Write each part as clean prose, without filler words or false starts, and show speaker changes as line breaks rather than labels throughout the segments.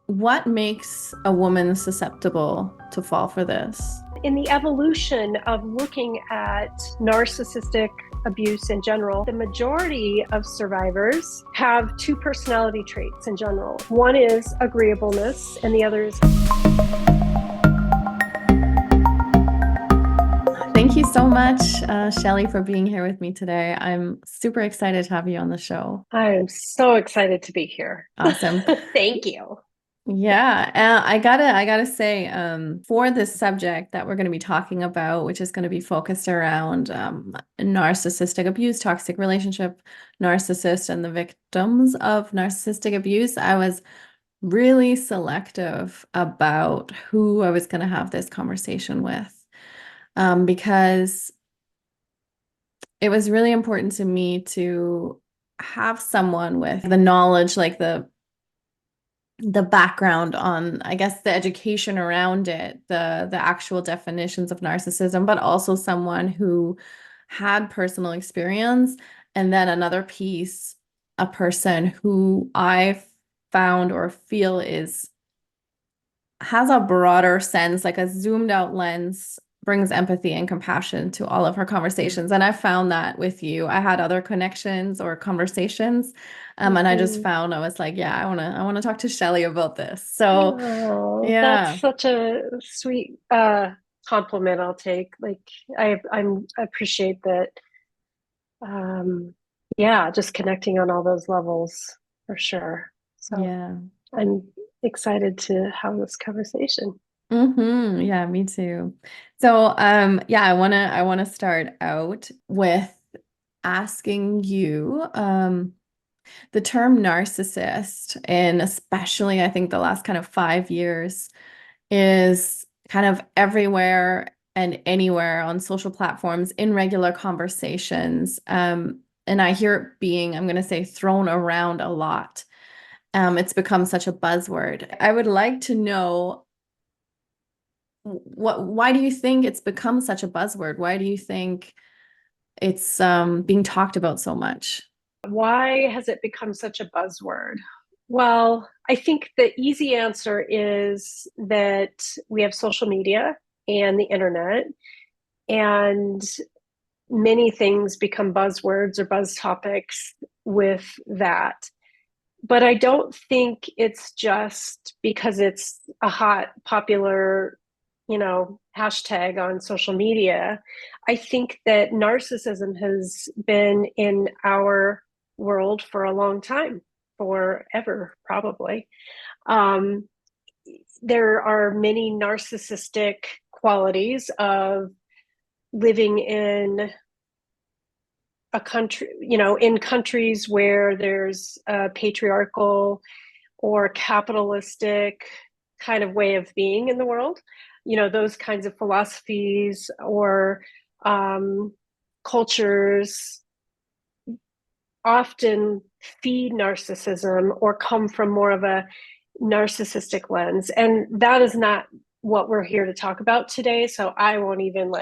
What makes a woman susceptible to fall for this?
In the evolution of looking at narcissistic abuse in general, the majority of survivors have two personality traits in general. One is agreeableness, and the other is.
Thank you so much, Chelli, for being here with me today. I'm super excited to have you on the show.
I am so excited to be here.
Awesome.
Thank you.
Yeah, I gotta say, for this subject that we're going to be talking about, which is going to be focused around narcissistic abuse, toxic relationship, narcissist, and the victims of narcissistic abuse, I was really selective about who I was going to have this conversation with, because it was really important to me to have someone with the knowledge, like the background on, I guess, the education around it, the actual definitions of narcissism, but also someone who had personal experience. And then another piece, a person who I found or feel has a broader sense, like a zoomed out lens, brings empathy and compassion to all of her conversations. And I found that with you. I had other connections or conversations. And I just found, I was like, yeah, I want to talk to Chelli about this. So
Oh, that's
yeah.
such a sweet compliment I'll take. Like I appreciate that. Um, yeah, just connecting on all those levels for sure. So
Yeah.
I'm excited to have this conversation.
Yeah, me too. So yeah, I wanna start out with asking you, the term narcissist, and especially I think the last kind of 5 years, is kind of everywhere and anywhere on social platforms in regular conversations. And I hear it being, I'm going to say, thrown around a lot. It's become such a buzzword. I would like to know why do you think it's become such a buzzword? Why do you think it's being talked about so much?
Why has it become such a buzzword? Well, I think the easy answer is that we have social media and the internet, and many things become buzzwords or buzz topics with that. But I don't think it's just because it's a hot, popular, hashtag on social media. I think that narcissism has been in our world for a long time, forever, probably. Um, there are many narcissistic qualities of living in a country, in countries where there's a patriarchal or capitalistic kind of way of being in the world. Those kinds of philosophies or cultures often feed narcissism or come from more of a narcissistic lens. And that is not what we're here to talk about today. So I won't even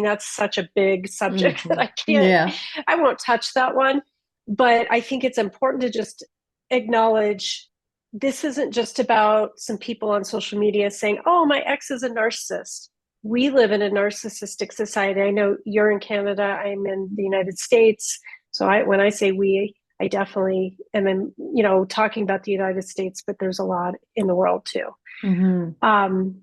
that's such a big subject that
Mhm. Yeah.
I won't touch that one. But I think it's important to just acknowledge this isn't just about some people on social media saying, oh, my ex is a narcissist. We live in a narcissistic society. I know you're in Canada, I'm in the United States. So when I say we, I definitely am in, talking about the United States, but there's a lot in the world too.
Hmm.
Um,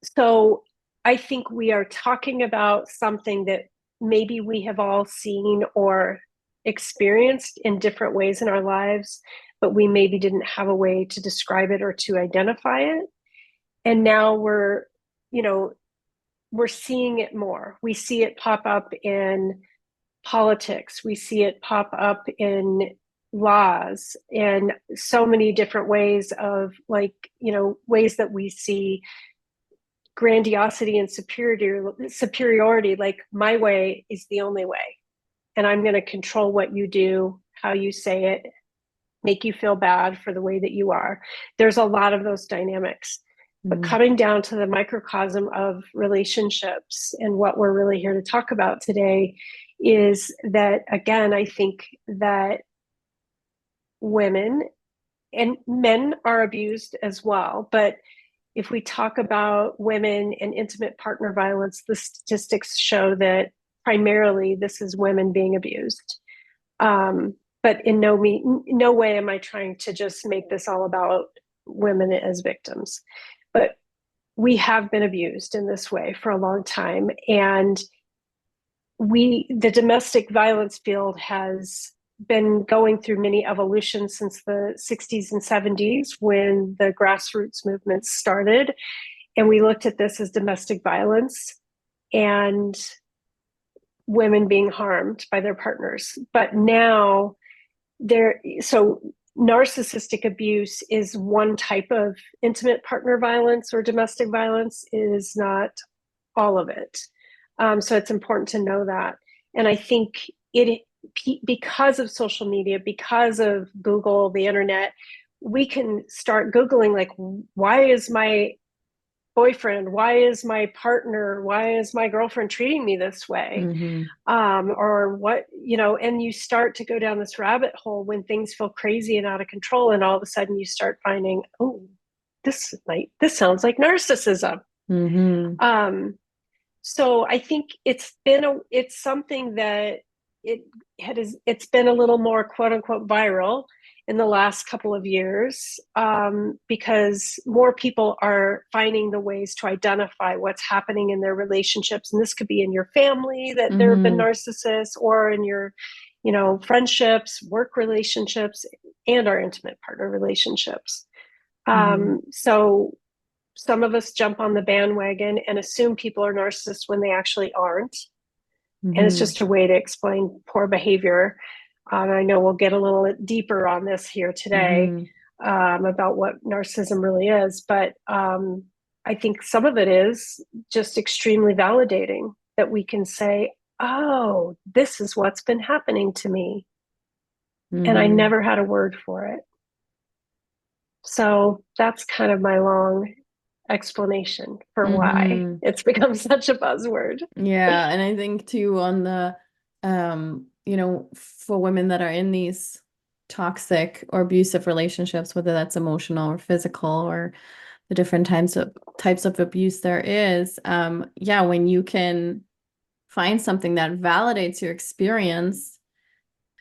so I think we are talking about something that maybe we have all seen or experienced in different ways in our lives, but we maybe didn't have a way to describe it or to identify it. And now you know, we're seeing it more. We see it pop up in politics. We see it pop up in laws and so many different ways of ways that we see grandiosity and superiority, like my way is the only way. And I'm going to control what you do, how you say it, make you feel bad for the way that you are. There's a lot of those dynamics. But
Hmm.
coming down to the microcosm of relationships and what we're really here to talk about today is that, again, I think that women and men are abused as well. But if we talk about women and intimate partner violence, the statistics show that primarily this is women being abused. But in no way am I trying to just make this all about women as victims. But we have been abused in this way for a long time. And the domestic violence field has been going through many evolutions since the 60s and 70s when the grassroots movement started. And we looked at this as domestic violence and women being harmed by their partners. But now so narcissistic abuse is one type of intimate partner violence or domestic violence. It is not all of it. So it's important to know that. And I think because of social media, because of Google, the internet, we can start Googling, like, why is my boyfriend, why is my partner, why is my girlfriend treating me this way? Or what, and you start to go down this rabbit hole when things feel crazy and out of control. And all of a sudden you start finding, oh, this sounds like narcissism. So I think it's something that it's been a little more quote unquote viral in the last couple of years, because more people are finding the ways to identify what's happening in their relationships. And this could be in your family that there have been narcissists, or in your, friendships, work relationships, and our intimate partner relationships. So some of us jump on the bandwagon and assume people are narcissists when they actually aren't. And it's just a way to explain poor behavior. I know we'll get a little deeper on this here today, about what narcissism really is. But I think some of it is just extremely validating, that we can say, oh, this is what's been happening to me. And I never had a word for it. So that's kind of my long explanation for why it's become such a buzzword.
Yeah, and I think too, on the for women that are in these toxic or abusive relationships, whether that's emotional or physical, or the different types of abuse there is, when you can find something that validates your experience,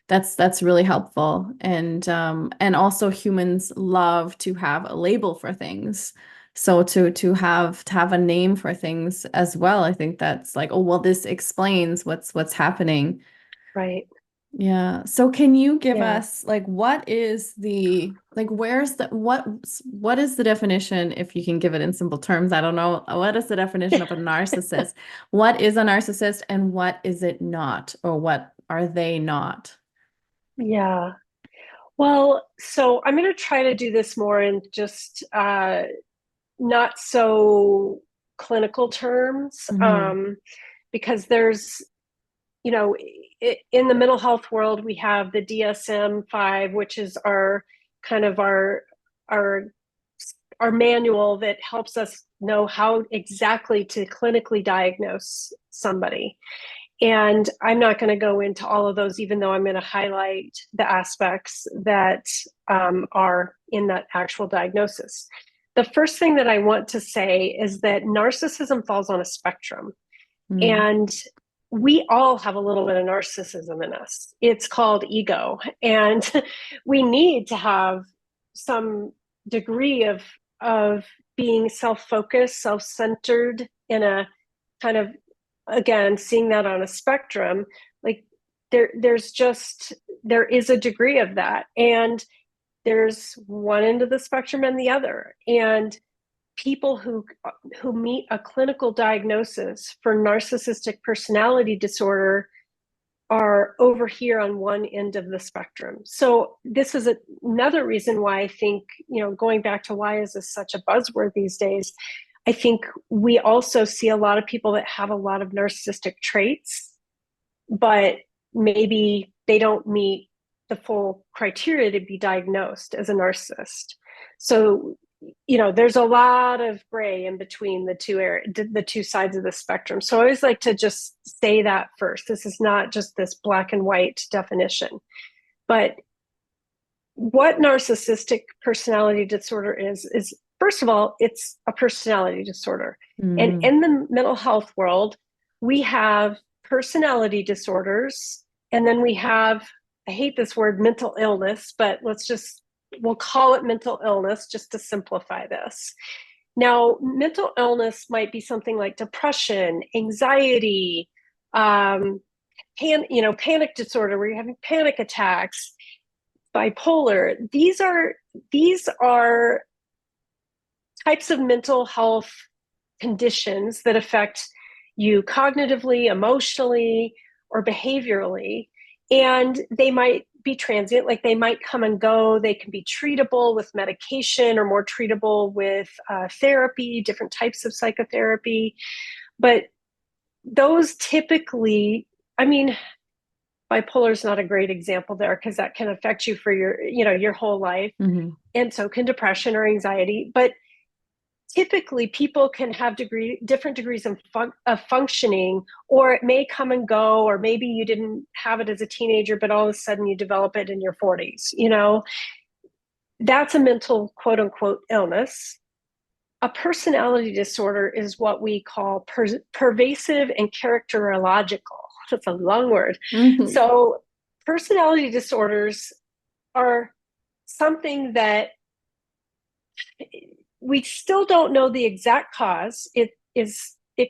that's really helpful. And also, humans love to have a label for things. So to have a name for things as well, I think that's like, oh, well, this explains what's happening.
Right.
Yeah. So can you give us, like, what is what is the definition, if you can give it in simple terms? I don't know. What is the definition of a narcissist? What is a narcissist and what is it not? Or what are they not?
Yeah. Well, so I'm going to try to do this more in just not so clinical terms, because there's, in the mental health world, we have the DSM-5, which is our kind of our manual that helps us know how exactly to clinically diagnose somebody. And I'm not going to go into all of those, even though I'm going to highlight the aspects that are in that actual diagnosis. The first thing that I want to say is that narcissism falls on a spectrum. And we all have a little bit of narcissism in us. It's called ego. And we need to have some degree of being self-focused, self-centered, in a kind of, again, seeing that on a spectrum. Like there is a degree of that. And there's one end of the spectrum and the other. And people who meet a clinical diagnosis for narcissistic personality disorder are over here on one end of the spectrum. So this is another reason why I think, going back to why is this such a buzzword these days, I think we also see a lot of people that have a lot of narcissistic traits, but maybe they don't meet the full criteria to be diagnosed as a narcissist. So, there's a lot of gray in between the two sides of the spectrum. So I always like to just say that first. This is not just this black and white definition. But what narcissistic personality disorder is first of all, it's a personality disorder. And
Mm.
in the mental health world, we have personality disorders, and then we have, I hate this word, mental illness, but we'll call it mental illness just to simplify this. Now, mental illness might be something like depression, anxiety, panic disorder, where you're having panic attacks, bipolar. These are types of mental health conditions that affect you cognitively, emotionally, or behaviorally. And they might be transient, like they might come and go. They can be treatable with medication or more treatable with therapy, different types of psychotherapy. But those typically, I mean, bipolar is not a great example there because that can affect you for your whole life.
Mm-hmm.
And so can depression or anxiety. But typically people can have different degrees of functioning, or it may come and go, or maybe you didn't have it as a teenager, but all of a sudden you develop it in your 40s. That's a mental quote unquote illness. A personality disorder is what we call pervasive and characterological. That's a long word.
Mm-hmm.
So personality disorders are something that we still don't know the exact cause. It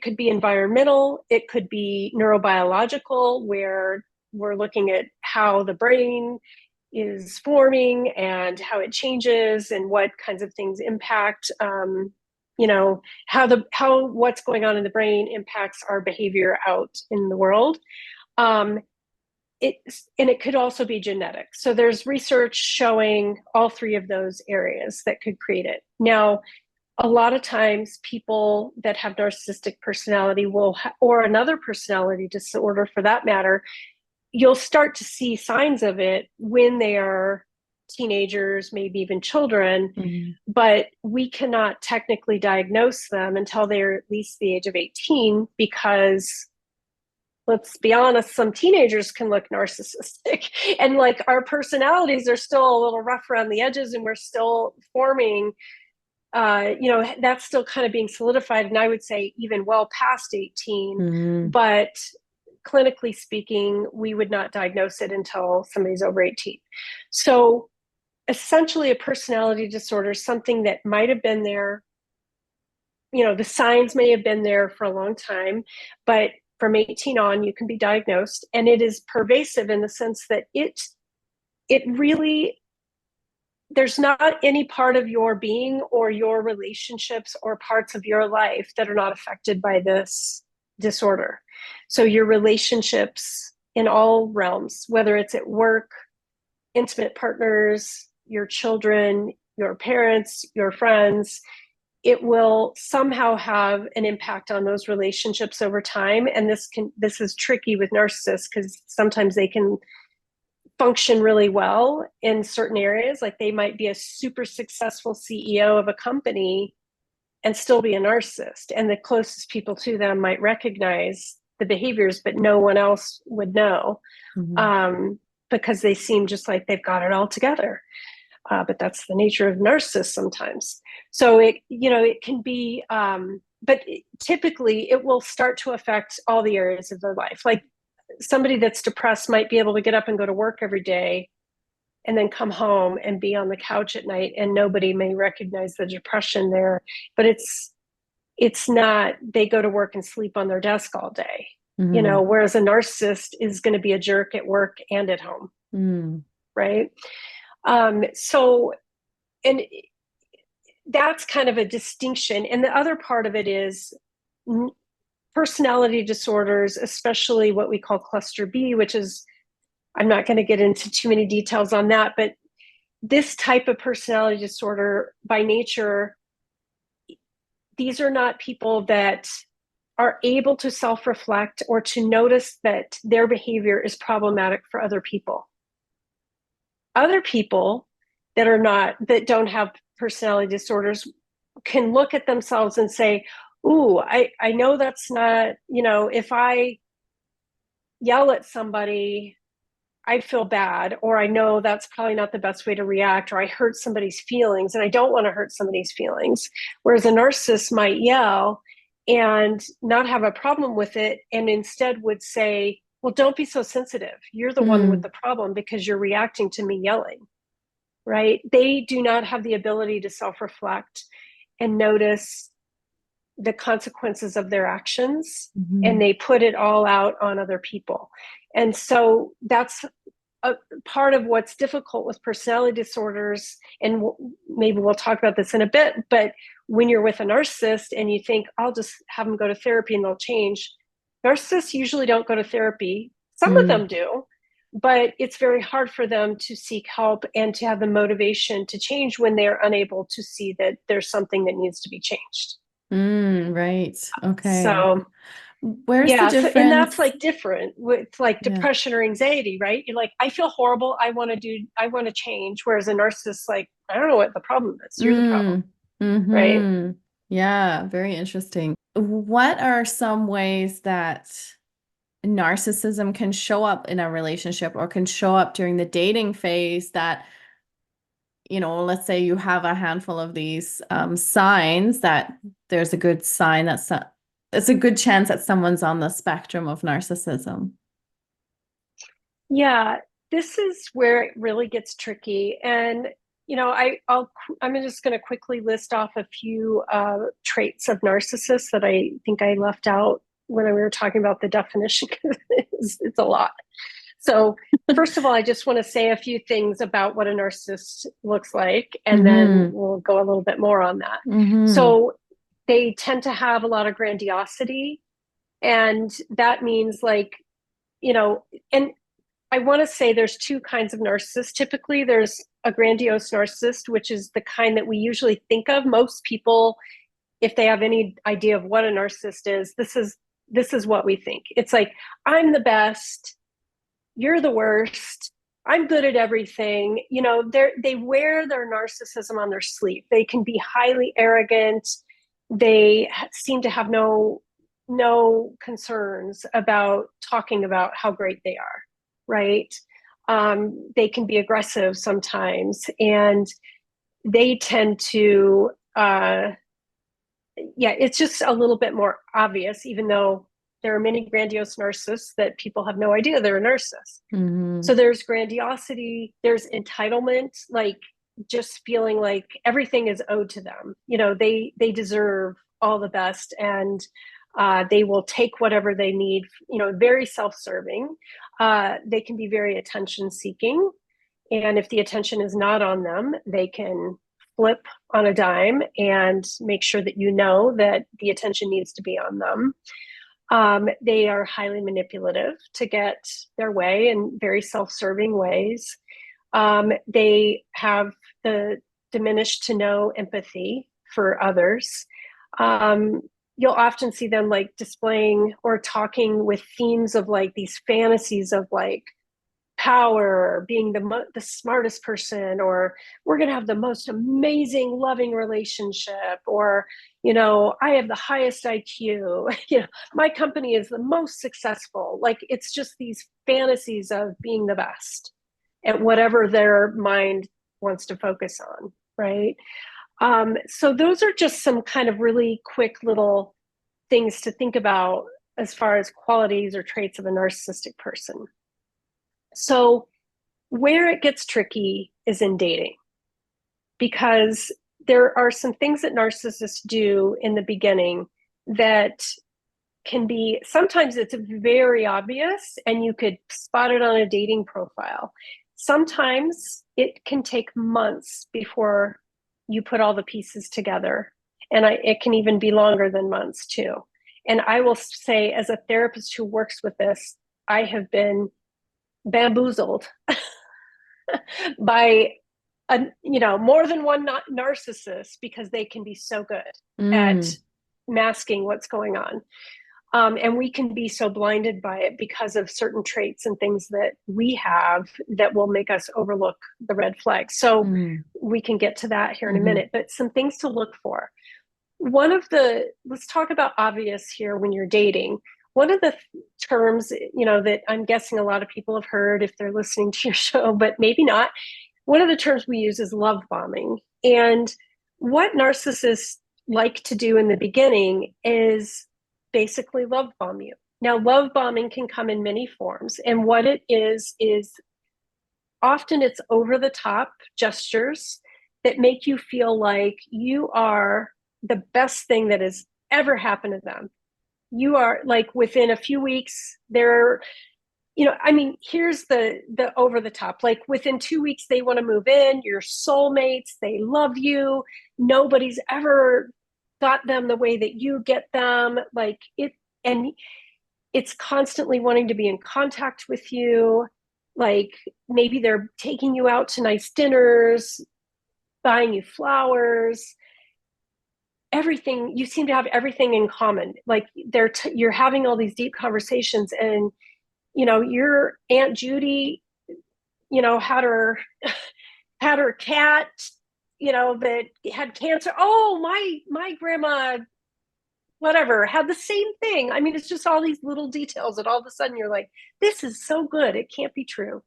could be environmental, it could be neurobiological, where we're looking at how the brain is forming and how it changes and what kinds of things impact how what's going on in the brain impacts our behavior out in the world. It could also be genetic. So there's research showing all three of those areas that could create it. Now, a lot of times people that have narcissistic personality or another personality disorder for that matter, you'll start to see signs of it when they are teenagers, maybe even children,
Mm-hmm.
but we cannot technically diagnose them until they're at least the age of 18, because let's be honest, some teenagers can look narcissistic and like our personalities are still a little rough around the edges and we're still forming. That's still kind of being solidified, and I would say even well past 18.
Mm-hmm.
But clinically speaking, we would not diagnose it until somebody's over 18. So essentially a personality disorder is something that might have been there, the signs may have been there for a long time, but from 18 on, you can be diagnosed, and it is pervasive in the sense that it really, there's not any part of your being or your relationships or parts of your life that are not affected by this disorder. So your relationships in all realms, whether it's at work, intimate partners, your children, your parents, your friends, it will somehow have an impact on those relationships over time. And this is tricky with narcissists because sometimes they can function really well in certain areas. Like they might be a super successful CEO of a company and still be a narcissist. And the closest people to them might recognize the behaviors, but no one else would know, because they seem just like they've got it all together. But that's the nature of narcissists sometimes. So it can be, but typically it will start to affect all the areas of their life. Like somebody that's depressed might be able to get up and go to work every day and then come home and be on the couch at night, and nobody may recognize the depression there, but it's not, they go to work and sleep on their desk all day,
Mm-hmm.
whereas a narcissist is going to be a jerk at work and at home.
Mm-hmm.
Right. And that's kind of a distinction. And the other part of it is personality disorders, especially what we call cluster B, which is, I'm not going to get into too many details on that, but this type of personality disorder by nature, these are not people that are able to self-reflect or to notice that their behavior is problematic for other people. Other people that don't have personality disorders can look at themselves and say, ooh, I know that's not, if I yell at somebody, I feel bad, or I know that's probably not the best way to react, or I hurt somebody's feelings and I don't want to hurt somebody's feelings. Whereas a narcissist might yell and not have a problem with it, and instead would say, well, don't be so sensitive. You're the one with
Mm,
the problem because you're reacting to me yelling, right? They do not have the ability to self reflect and notice the consequences of their actions, and
mhm.
they put it all out on other people. And so that's a part of what's difficult with personality disorders. And maybe we'll talk about this in a bit, but when you're with a narcissist and you think, I'll just have them go to therapy and they'll change, narcissists usually don't go to therapy. Some of them
Mm,
do, but it's very hard for them to seek help and to have the motivation to change when they're unable to see that there's something that needs to be changed.
right. Okay.
So
Where's the
yeah, so and that's
difference?
like different with like
Yeah.
depression or anxiety, right? You're like, I feel horrible, I want to change. Whereas a narcissist, like, I don't know what the problem is. You're the problem,
Mm,
right?
Yeah, very interesting. What are some ways that narcissism can show up in a relationship or can show up during the dating phase that, let's say you have a handful of these signs that there's a good sign that it's a good chance that someone's on the spectrum of narcissism.
Yeah, this is where it really gets tricky. And I'm just going to quickly list off a few traits of narcissists that I think I left out when we were talking about the definition. It's a lot. So, first of all, I just want to say a few things about what a narcissist looks like, and then
Mm-hmm.
we'll go a little bit more on that.
Mm-hmm.
So, they tend to have a lot of grandiosity, and that means like, and I want to say there's two kinds of narcissists. Typically, there's a grandiose narcissist, which is the kind that we usually think of. Most people, if they have any idea of what a narcissist is, this is what we think. It's like, I'm the best, you're the worst, I'm good at everything. They wear their narcissism on their sleeve. They can be highly arrogant. They seem to have no concerns about talking about how great they are, right? They can be aggressive sometimes, and they tend to yeah, it's just a little bit more obvious, even though there are many grandiose narcissists that people have no idea they're a narcissist.
Mm-hmm.
So there's grandiosity, there's entitlement, like just feeling like everything is owed to them. They deserve all the best, and they will take whatever they need. Very self-serving. They can be very attention-seeking, and if the attention is not on them, they can flip on a dime and make sure that that the attention needs to be on them. They are highly manipulative to get their way in very self-serving ways. They have the diminished to no empathy for others. Um, you'll often see them like displaying or talking with themes of like these fantasies of like power, or being the smartest person, or we're going to have the most amazing loving relationship, or I have the highest IQ. My company is the most successful. Like, it's just these fantasies of being the best at whatever their mind wants to focus on, right? So those are just some kind of really quick little things to think about as far as qualities or traits of a narcissistic person. So, where it gets tricky is in dating, because there are some things that narcissists do in the beginning that can be, sometimes it's very obvious and you could spot it on a dating profile. Sometimes it can take months before you put all the pieces together. And it can even be longer than months too. And I will say, as a therapist who works with this, I have been bamboozled by more than one narcissist, because they can be so good at
Mm,
masking what's going on. And we can be so blinded by it because of certain traits and things that we have that will make us overlook the red flags. So
mm,
we can get to that here in a
mm-hmm.
minute, but some things to look for. Let's talk about obvious here when you're dating. one of the terms, that I'm guessing a lot of people have heard if they're listening to your show, but maybe not. One of the terms we use is love bombing. And what narcissists like to do in the beginning is basically love bomb you. Now, love bombing can come in many forms. And what it is often it's over the top gestures that make you feel like you are the best thing that has ever happened to them. You are like within a few weeks, they're, here's the over the top. Like within 2 weeks, they want to move in, you're soulmates, they love you. Nobody's ever got them the way that you get them. And it's constantly wanting to be in contact with you. Like maybe they're taking you out to nice dinners, buying you flowers, everything. You seem to have everything in common. Like you're having all these deep conversations, and your Aunt Judy, had her cat, that had cancer. Oh, my grandma, whatever, had the same thing. I mean, it's just all these little details that all of a sudden you're like, this is so good, it can't be true.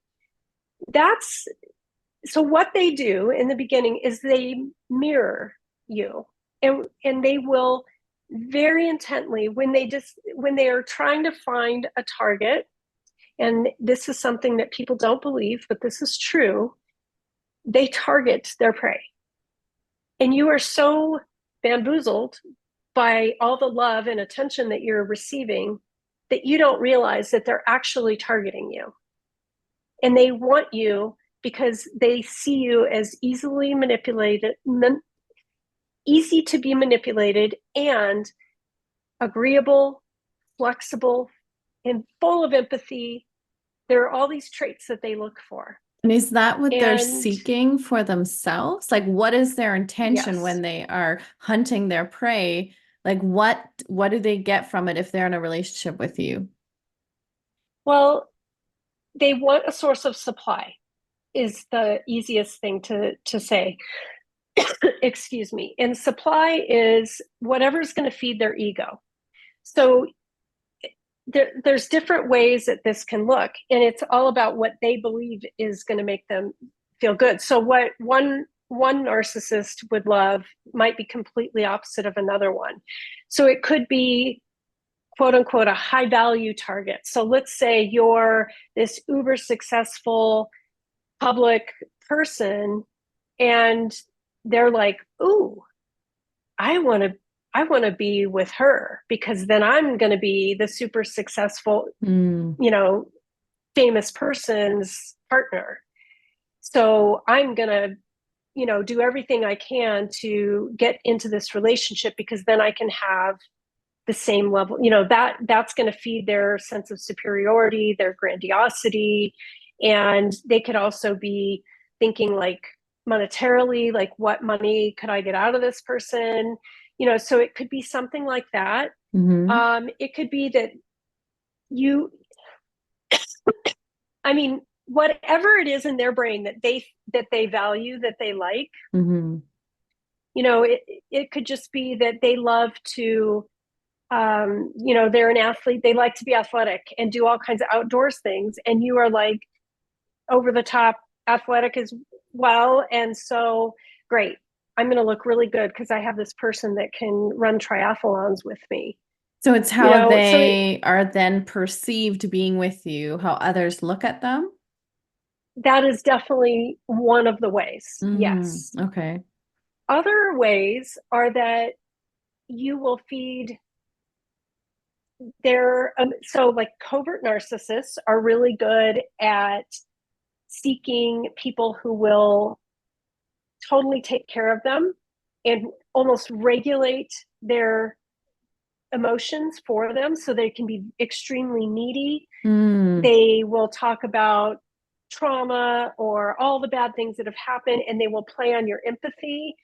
So what they do in the beginning is they mirror you, and they will very intently, when they are trying to find a target, and this is something that people don't believe, but this is true, they target their prey. And you are so bamboozled by all the love and attention that you're receiving that you don't realize that they're actually targeting you. And they want you because they see you as easy to be manipulated, and agreeable, flexible, and full of empathy. There are all these traits that they look for.
And is that what they're
And
seeking for themselves? Like, what is their intention
yes,
when they are hunting their prey? Like, what do they get from it if they're in a relationship with you?
well, they want a source of supply, is the easiest thing to say. Excuse me. And supply is whatever's going to feed their ego. So there's different ways that this can look, and it's all about what they believe is going to make them feel good. So what one narcissist would love might be completely opposite of another one. So it could be, quote unquote, a high value target. So let's say you're this uber successful public person, and they're like, ooh, I want to be with her because then I'm going to be the super successful, famous person's partner. So I'm going to, do everything I can to get into this relationship because then I can have the same level, that's going to feed their sense of superiority, their grandiosity. And they could also be thinking like monetarily, like what money could I get out of this person? So it could be something like that. It could be that whatever it is in their brain that they value, that they like, it could just be that they love to, they're an athlete, they like to be athletic and do all kinds of outdoors things. And you are like over the top athletic as well. And so, great, I'm going to look really good because I have this person that can run triathlons with me.
So it's how they are then perceived being with you, how others look at them?
That is definitely one of the ways. Yes.
Okay.
Other ways are that you will feed their, so like covert narcissists are really good at seeking people who will totally take care of them and almost regulate their emotions for them so they can be extremely needy. They will talk about trauma or all the bad things that have happened, and they will play on your empathy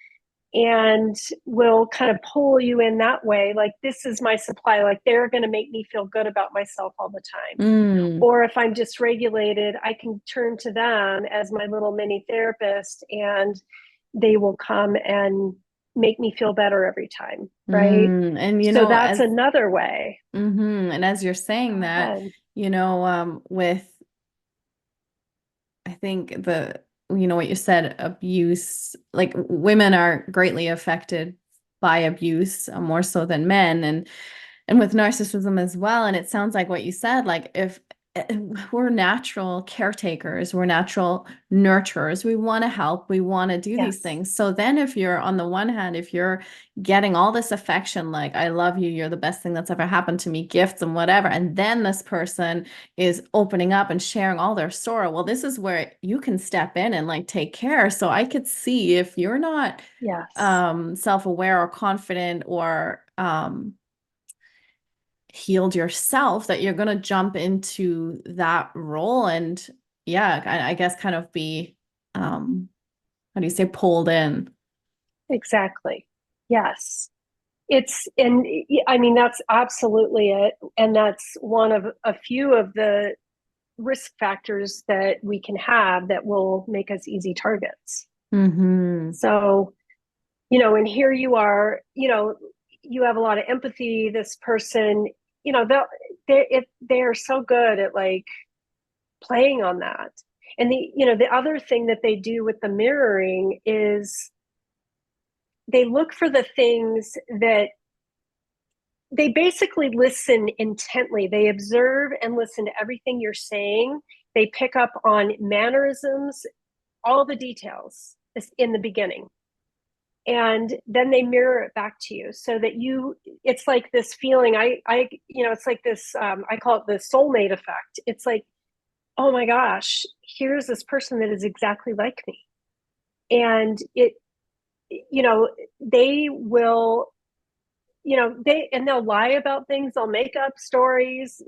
and will kind of pull you in that way. Like, this is my supply. Like, they're going to make me feel good about myself all the time. Or if I'm dysregulated, I can turn to them as my little mini therapist, and they will come and, make me feel better every time, right?
And
So that's another way.
and as you're saying
Go
that,
ahead.
with I think what you said, abuse, like women are greatly affected by abuse, more so than men, and with narcissism as well. And it sounds like what you said, like if we're natural caretakers, we're natural nurturers, we want to help, we want to do these
Yes.
things. So then if you're on the one hand, if you're getting all this affection, like I love you, you're the best thing that's ever happened to me, gifts and whatever, and then this person is opening up and sharing all their sorrow, well, this is where you can step in and like take care. So I could see if you're not
Yes.
self-aware or confident or healed yourself, that you're going to jump into that role and yeah, I guess kind of be how do you say, pulled in.
Exactly. Yes. And I mean, that's absolutely it. And that's one of a few of the risk factors that we can have that will make us easy targets.
Mm-hmm.
So, and here you are, you have a lot of empathy. This person, they're so good at like playing on that. And the other thing that they do with the mirroring is they look for the things that they basically listen intently. They observe and listen to everything you're saying. They pick up on mannerisms, all the details in the beginning. And then they mirror it back to you so that it's like this feeling. It's like this, I call it the soulmate effect. It's like, oh my gosh, here's this person that is exactly like me. And they will, they'll lie about things. They'll make up stories,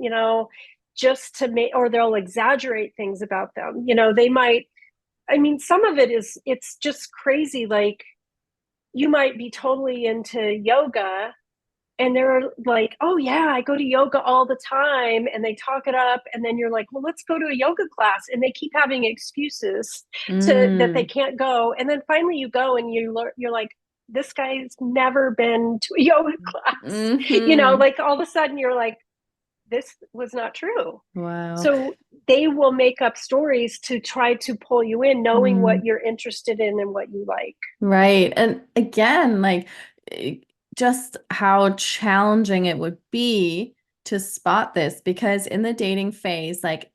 just to make, or they'll exaggerate things about them. They might, I mean, some of it's just crazy. Like you might be totally into yoga and they're like, oh yeah, I go to yoga all the time, and they talk it up, and then you're like, well, let's go to a yoga class, and they keep having excuses that they can't go, and then finally you go and you're like, this guy's never been to a yoga class.
Mm-hmm.
Like all of a sudden you're like, this was not true.
Wow.
So they will make up stories to try to pull you in, knowing what you're interested in and what you like.
Right. And again, like eh, just how challenging it would be to spot this, because in the dating phase, like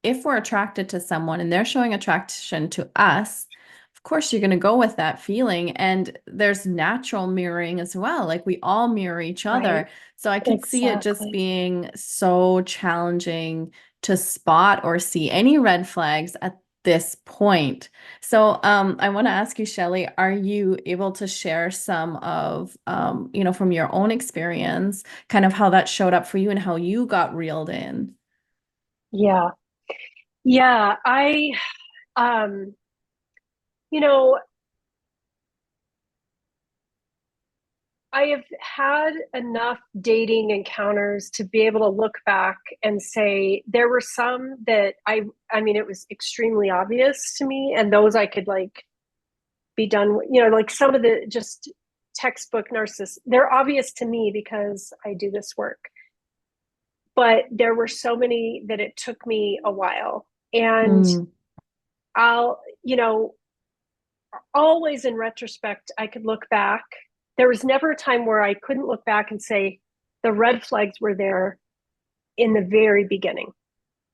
if we're attracted to someone and they're showing attraction to us, of course you're going to go with that feeling. And there's natural mirroring as well. Like we all mirror each
Right.
other. So I could see it just
Exactly.
being so challenging to spot or see any red flags at this point. So I want to ask you, Chelli, are you able to share some of, from your own experience, kind of how that showed up for you and how you got reeled in?
Yeah. Yeah. Um, you know, I have had enough dating encounters to be able to look back and say there were some that I mean, it was extremely obvious to me, and those I could like be done with, like some of the just textbook narcissists, they're obvious to me because I do this work. But there were so many that it took me a while. And
Mm,
I'll, always in retrospect, I could look back. There was never a time where I couldn't look back and say the red flags were there in the very beginning.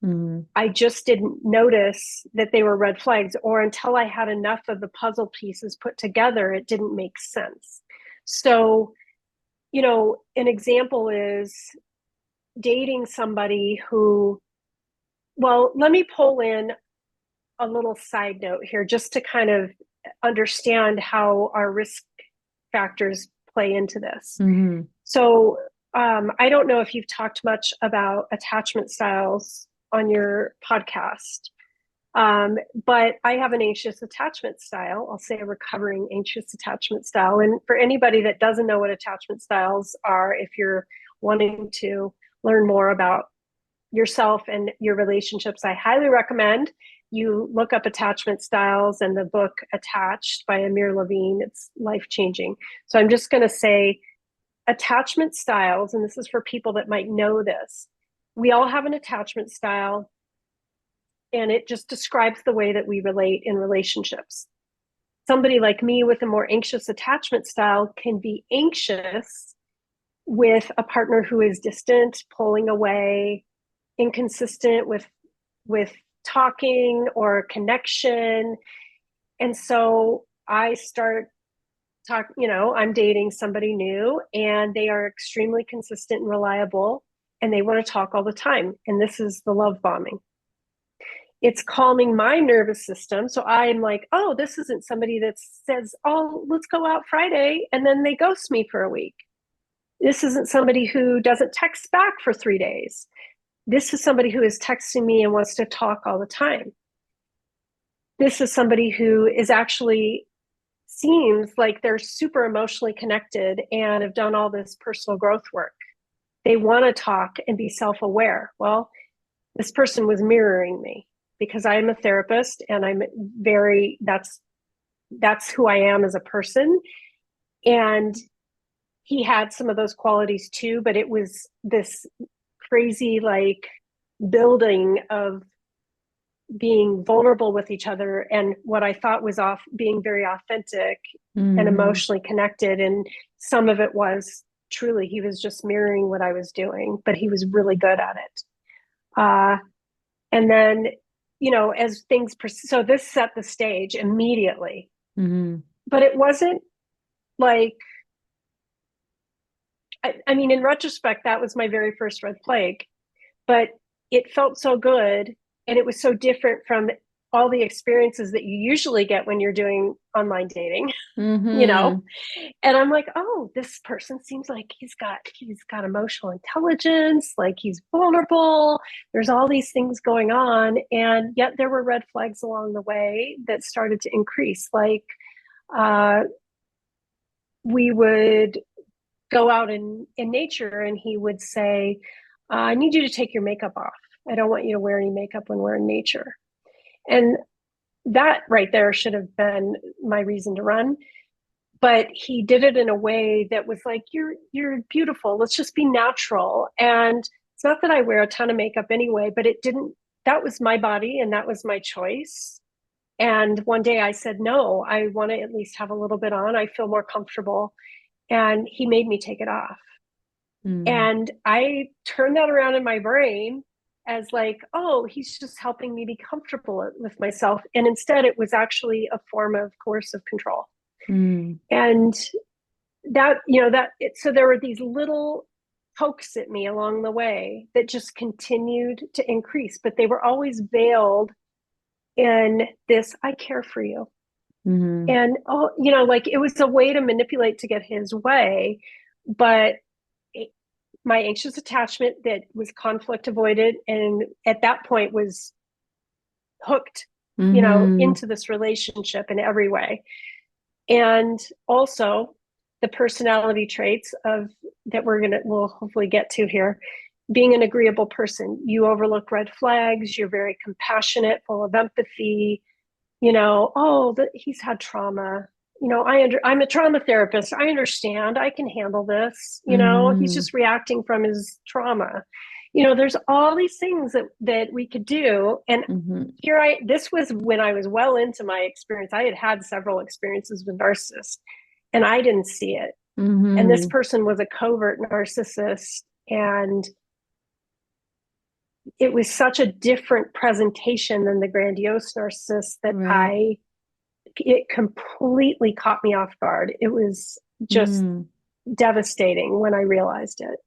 mm,
I just didn't notice that they were red flags, or until I had enough of the puzzle pieces put together, it didn't make sense. So, an example is dating somebody who, well, let me pull in a little side note here just to kind of understand how our risk factors play into this.
mhm.
So, I don't know if you've talked much about attachment styles on your podcast, but I have an anxious attachment style. I'll say a recovering anxious attachment style. And for anybody that doesn't know what attachment styles are, if you're wanting to learn more about yourself and your relationships, I highly recommend you look up attachment styles and the book Attached by Amir Levine, it's life-changing. So I'm just going to say attachment styles, and this is for people that might know this. We all have an attachment style, and it just describes the way that we relate in relationships. Somebody like me with a more anxious attachment style can be anxious with a partner who is distant, pulling away, inconsistent with talking or connection. And so I start I'm dating somebody new and they are extremely consistent and reliable and they want to talk all the time. And this is the love bombing. It's calming my nervous system. So I'm like, oh, this isn't somebody that says, oh, let's go out Friday, and then they ghost me for a week. This isn't somebody who doesn't text back for 3 days. This is somebody who is texting me and wants to talk all the time. This is somebody who is actually seems like they're super emotionally connected and have done all this personal growth work. They want to talk and be self-aware. Well, this person was mirroring me because I am a therapist and that's who I am as a person. And he had some of those qualities too, but it was this crazy like building of being vulnerable with each other and what I thought was being very authentic and emotionally connected. And some of it was truly, he was just mirroring what I was doing, but he was really good at it. And then, as things, so this set the stage immediately, but it wasn't like, I mean, in retrospect, that was my very first red flag, but it felt so good. And it was so different from all the experiences that you usually get when you're doing online dating, And I'm like, oh, this person seems like he's got emotional intelligence, like he's vulnerable. There's all these things going on. And yet there were red flags along the way that started to increase. Like we would go out in nature and he would say, I need you to take your makeup off. I don't want you to wear any makeup when we're in nature. And that right there should have been my reason to run. But he did it in a way that was like, you're beautiful. Let's just be natural. And it's not that I wear a ton of makeup anyway, but that was my body and that was my choice. And one day I said, no, I want to at least have a little bit on. I feel more comfortable. And he made me take it off. And I turned that around in my brain as like, oh, he's just helping me be comfortable with myself. And instead it was actually a form of coercive control. And so there were these little pokes at me along the way that just continued to increase, but they were always veiled in this, I care for you. And, like it was a way to manipulate to get his way, but my anxious attachment that was conflict avoided and at that point was hooked, into this relationship in every way. And also the personality traits that we'll hopefully get to here, being an agreeable person. You overlook red flags. You're very compassionate, full of empathy. He's had trauma. I'm a trauma therapist. I understand. I can handle this. He's just reacting from his trauma. There's all these things that we could do. And this was when I was well into my experience. I had several experiences with narcissists and I didn't see it. And this person was a covert narcissist. And it was such a different presentation than the grandiose narcissist that it completely caught me off guard. It was just devastating when I realized it.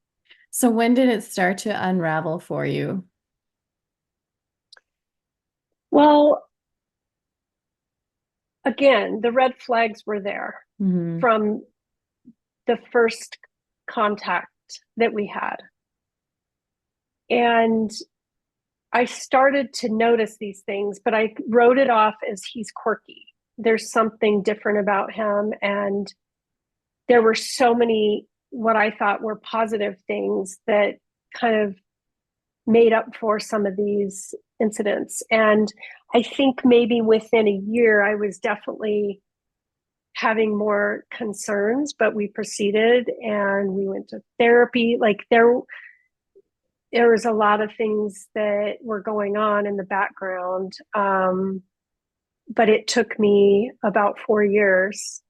So when did it start to unravel for you?
Well, again, the red flags were there from the first contact that we had. And I started to notice these things, but I wrote it off as he's quirky. There's something different about him. And there were so many, what I thought were positive things that kind of made up for some of these incidents. And I think maybe within a year, I was definitely having more concerns, but we proceeded and we went to therapy. Like there was a lot of things that were going on in the background. But it took me about 4 years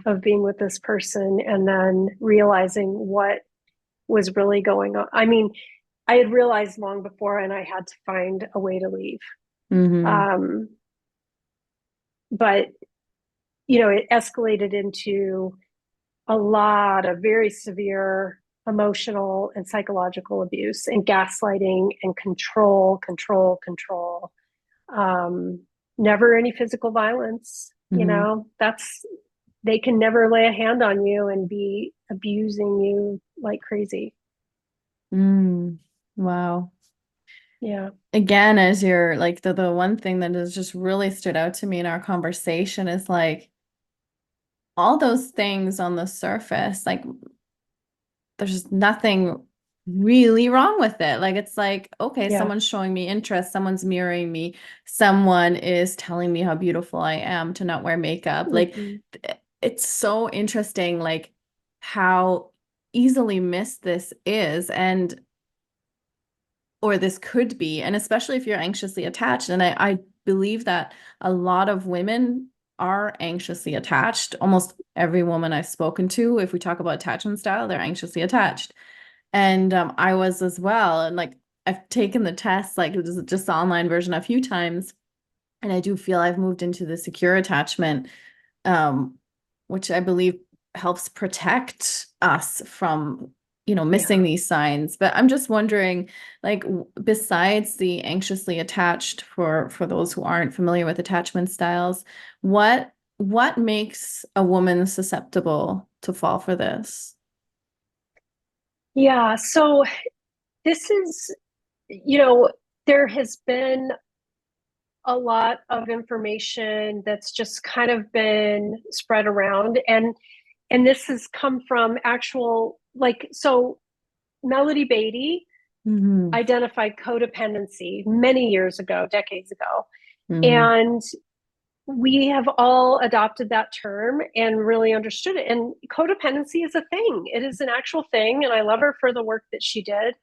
of being with this person and then realizing what was really going on. I mean, I had realized long before and I had to find a way to leave. But, it escalated into a lot of very severe emotional and psychological abuse and gaslighting and control. Never any physical violence. They can never lay a hand on you and be abusing you like crazy.
Wow.
Yeah.
Again, as you're like the one thing that has just really stood out to me in our conversation is like all those things on the surface, like there's nothing really wrong with it. Like it's like, okay,
Yeah.
someone's showing me interest, someone's mirroring me, someone is telling me how beautiful I am to not wear makeup. Like it's so interesting, like how easily missed this is or this could be, and especially if you're anxiously attached. And I believe that a lot of women are anxiously attached. Almost every woman I've spoken to, if we talk about attachment style, they're anxiously attached. And I was as well. And like I've taken the test, like it was just the online version a few times. And I do feel I've moved into the secure attachment, which I believe helps protect us from missing these signs. But I'm just wondering, like, besides the anxiously attached, for those who aren't familiar with attachment styles, what makes a woman susceptible to fall for this?
Yeah. So this is, there has been a lot of information that's just kind of been spread around, and this has come from actual, like, so Melody Beatty identified codependency many years ago, decades ago. And we have all adopted that term and really understood it. And codependency is a thing. It is an actual thing. And I love her for the work that she did.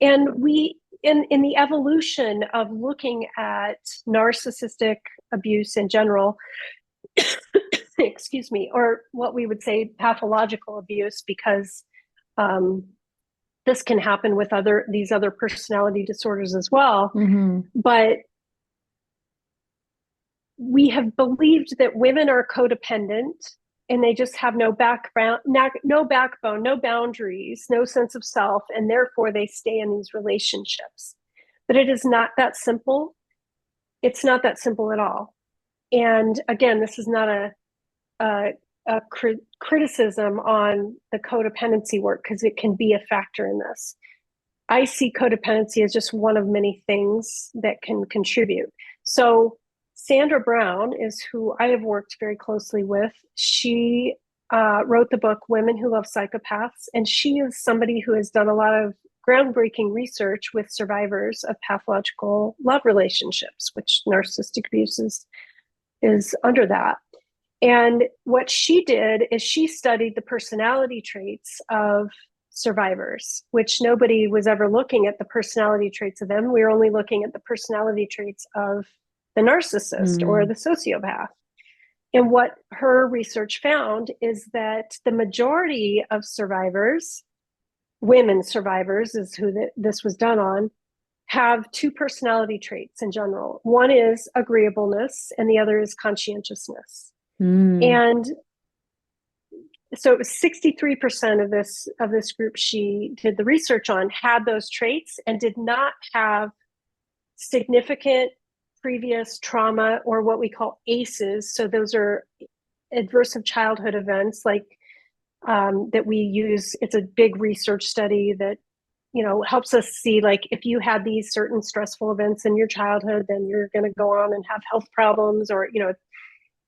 And we, in the evolution of looking at narcissistic abuse in general, excuse me, or what we would say pathological abuse, because this can happen with these other personality disorders as well. But we have believed that women are codependent and they just have no backbone, no boundaries, no sense of self, and therefore they stay in these relationships. But it is not that simple. It's not that simple at all. And again, this is not a criticism on the codependency work, because it can be a factor in this. I see codependency as just one of many things that can contribute. So Sandra Brown is who I have worked very closely with. She wrote the book Women Who Love Psychopaths, and she is somebody who has done a lot of groundbreaking research with survivors of pathological love relationships, which narcissistic abuse is under that. And what she did is she studied the personality traits of survivors, which nobody was ever looking at the personality traits of them. We were only looking at the personality traits of the narcissist or the sociopath. And what her research found is that the majority of survivors, women survivors is who this was done on, have two personality traits in general. One is agreeableness and the other is conscientiousness. And so it was 63% of this group she did the research on had those traits and did not have significant previous trauma, or what we call ACEs. So those are adversive childhood events, like that we use. It's a big research study that helps us see, like, if you had these certain stressful events in your childhood, then you're going to go on and have health problems, or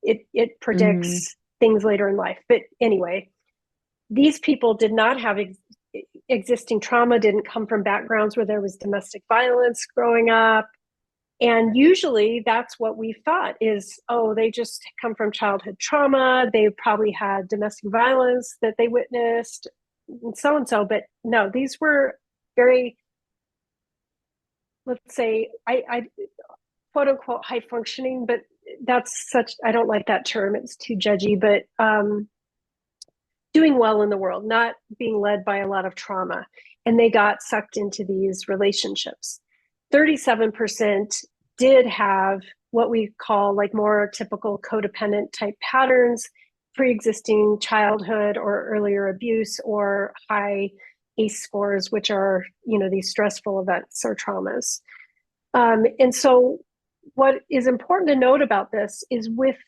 it predicts things later in life. But anyway, these people did not have existing trauma didn't come from backgrounds where there was domestic violence growing up. And usually that's what we thought is, oh, they just come from childhood trauma. They probably had domestic violence that they witnessed and so and so. But no, these were very, let's say, I quote unquote high functioning, but that's such, I don't like that term. It's too judgy, but doing well in the world, not being led by a lot of trauma. And they got sucked into these relationships. 37% did have what we call like more typical codependent type patterns, pre-existing childhood or earlier abuse, or high ACE scores, which are, these stressful events or traumas. And so what is important to note about this is with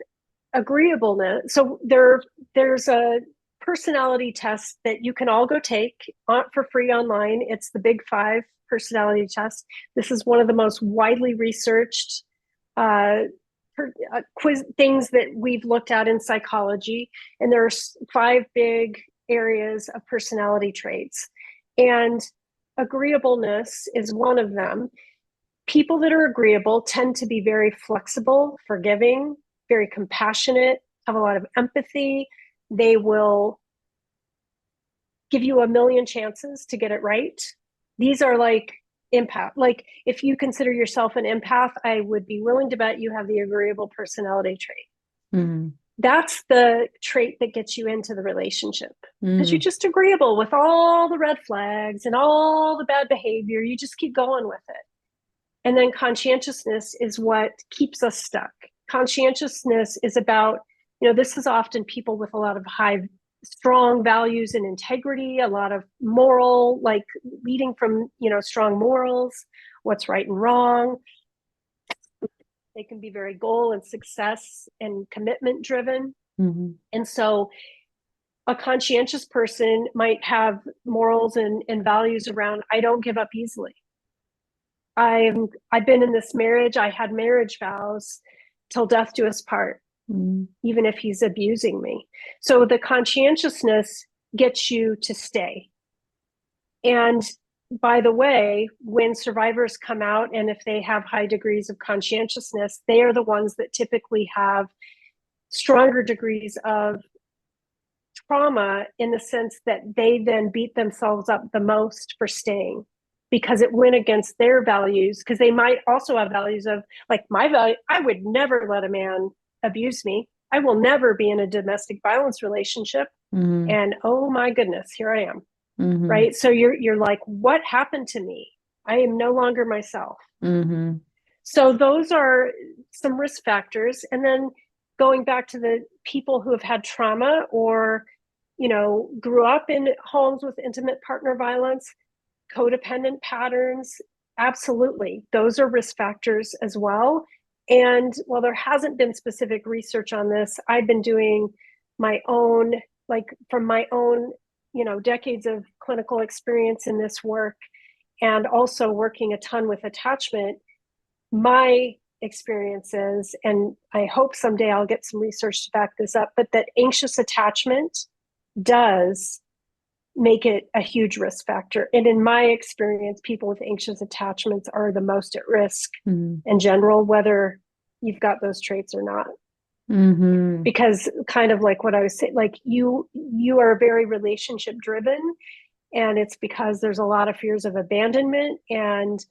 agreeableness. So there's a personality test that you can all go take for free online. It's the Big Five personality test. This is one of the most widely researched quiz things that we've looked at in psychology. And there's 5 big areas of personality traits. And agreeableness is one of them. People that are agreeable tend to be very flexible, forgiving, very compassionate, have a lot of empathy. They will give you a million chances to get it right. These are like empath. Like if you consider yourself an empath, I would be willing to bet you have the agreeable personality trait.
Mm-hmm.
That's the trait that gets you into the relationship because
Mm-hmm.
you're just agreeable with all the red flags and all the bad behavior. You just keep going with it. And then conscientiousness is what keeps us stuck. Conscientiousness is about, this is often people with a lot of strong values and integrity, a lot of moral, like leading from, strong morals, what's right and wrong. They can be very goal and success and commitment driven.
Mm-hmm.
And so a conscientious person might have morals and values around, I don't give up easily. I've been in this marriage. I had marriage vows till death do us part, even if he's abusing me. So the conscientiousness gets you to stay. And by the way, when survivors come out and if they have high degrees of conscientiousness, they are the ones that typically have stronger degrees of trauma in the sense that they then beat themselves up the most for staying, because it went against their values, because they might also have values of like my value. I would never let a man abuse me. I will never be in a domestic violence relationship.
Mm-hmm.
And oh my goodness, here I am.
Mm-hmm.
Right. So you're like, what happened to me? I am no longer myself.
Mm-hmm.
So those are some risk factors. And then going back to the people who have had trauma or, grew up in homes with intimate partner violence, codependent patterns, absolutely. Those are risk factors as well. And while there hasn't been specific research on this, I've been doing my own, like from my own, decades of clinical experience in this work, and also working a ton with attachment. My experiences, and I hope someday I'll get some research to back this up, but that anxious attachment does make it a huge risk factor. And in my experience, people with anxious attachments are the most at risk in general, whether you've got those traits or not.
Mm-hmm.
Because kind of like what I was saying, like you are very relationship driven, and it's because there's a lot of fears of abandonment, and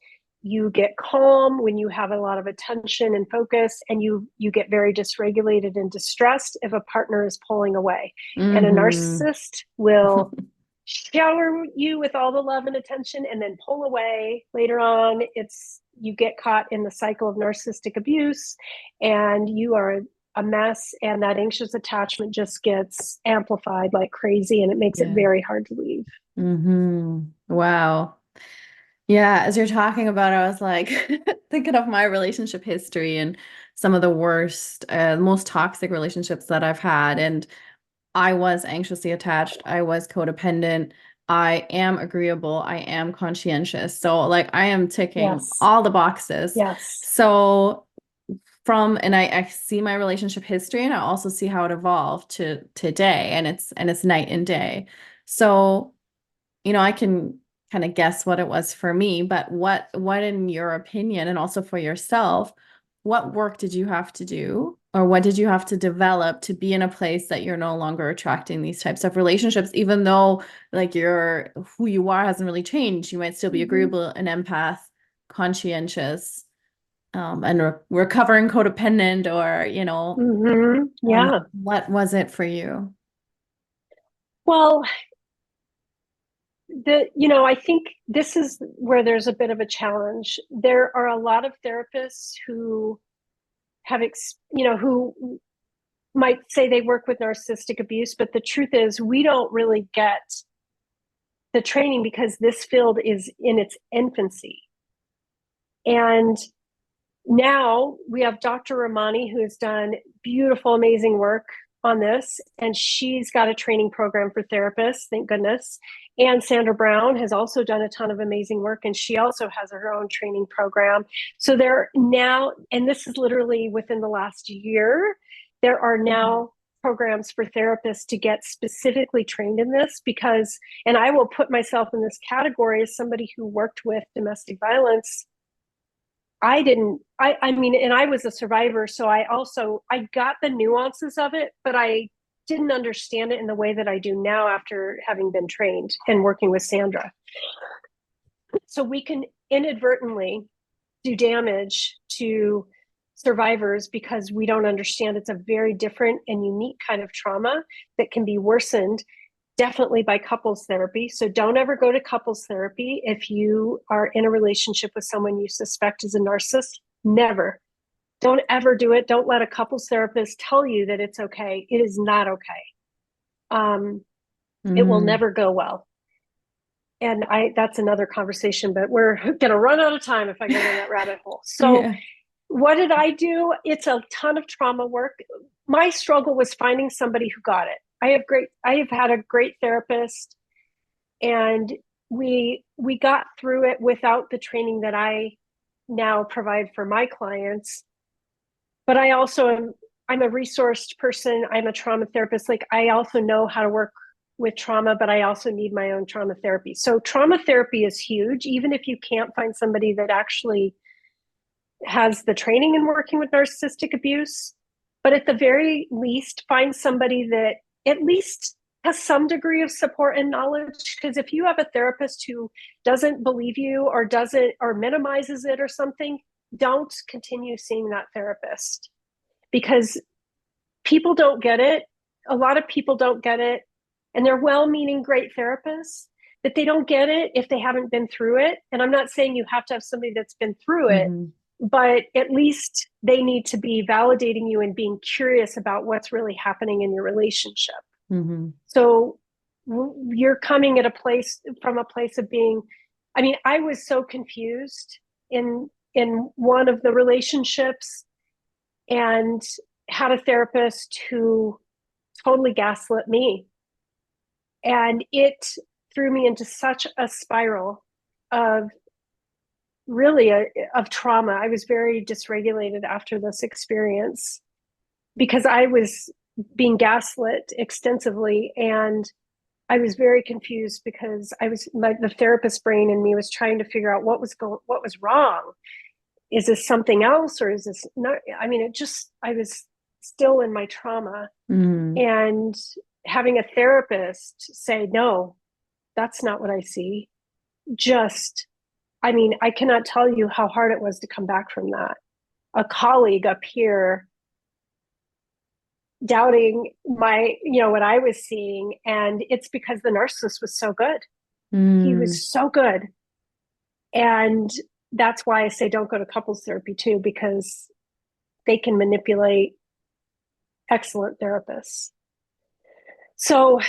you get calm when you have a lot of attention and focus, and you get very dysregulated and distressed if a partner is pulling away.
Mm-hmm.
And a narcissist will shower you with all the love and attention and then pull away later on. You get caught in the cycle of narcissistic abuse and you are a mess, and that anxious attachment just gets amplified like crazy, and it makes it very hard to leave.
Mm-hmm. Wow. Yeah, as you're talking about it, I was like thinking of my relationship history and some of the worst, most toxic relationships that I've had. And I was anxiously attached. I was codependent. I am agreeable. I am conscientious. So like I am ticking all the boxes.
Yes.
So and I see my relationship history, and I also see how it evolved to today, and it's night and day. So I can kind of guess what it was for me, but what in your opinion, and also for yourself, what work did you have to do, or what did you have to develop to be in a place that you're no longer attracting these types of relationships, even though like who you are hasn't really changed. You might still be agreeable, an empath, conscientious, and recovering codependent, or
Yeah.
what was it for you?
Well, I think this is where there's a bit of a challenge. There are a lot of therapists who who might say they work with narcissistic abuse, but the truth is we don't really get the training because this field is in its infancy. And now we have Dr. Ramani, who has done beautiful, amazing work on this, and she's got a training program for therapists, thank goodness. And Sandra Brown has also done a ton of amazing work, and she also has her own training program. So there now, and this is literally within the last year, there are now programs for therapists to get specifically trained in this because, and I will put myself in this category as somebody who worked with domestic violence. I mean, and I was a survivor, so I got the nuances of it, but I didn't understand it in the way that I do now after having been trained and working with Sandra. So we can inadvertently do damage to survivors because we don't understand it's a very different and unique kind of trauma that can be worsened definitely by couples therapy. So don't ever go to couples therapy if you are in a relationship with someone you suspect is a narcissist. Never. Don't ever do it. Don't let a couples therapist tell you that it's okay. It is not okay. It will never go well. And that's another conversation, but we're going to run out of time if I go down that rabbit hole. So what did I do? It's a ton of trauma work. My struggle was finding somebody who got it. I have had a great therapist, and we got through it without the training that I now provide for my clients. But I'm a resourced person. I'm a trauma therapist. Like, I also know how to work with trauma, but I also need my own trauma therapy. So trauma therapy is huge, even if you can't find somebody that actually has the training in working with narcissistic abuse. But at the very least, find somebody that at least has some degree of support and knowledge. Because if you have a therapist who doesn't believe you or minimizes it or something, don't continue seeing that therapist, because people don't get it. A lot of people don't get it, and they're well-meaning, great therapists, but they don't get it if they haven't been through it. And I'm not saying you have to have somebody that's been through it, but at least they need to be validating you and being curious about what's really happening in your relationship. So you're coming from a place of being, I mean, I was so confused in one of the relationships, and had a therapist who totally gaslit me. And it threw me into such a spiral of of trauma. I was very dysregulated after this experience because I was being gaslit extensively, and I was very confused because the therapist brain in me was trying to figure out what was wrong. Is this something else, or is this not? I mean, I was still in my trauma, and having a therapist say, no, that's not what I see. I cannot tell you how hard it was to come back from that. A colleague, a peer, doubting what I was seeing. And it's because the narcissist was so good. He was so good. And that's why I say don't go to couples therapy too, because they can manipulate excellent therapists. So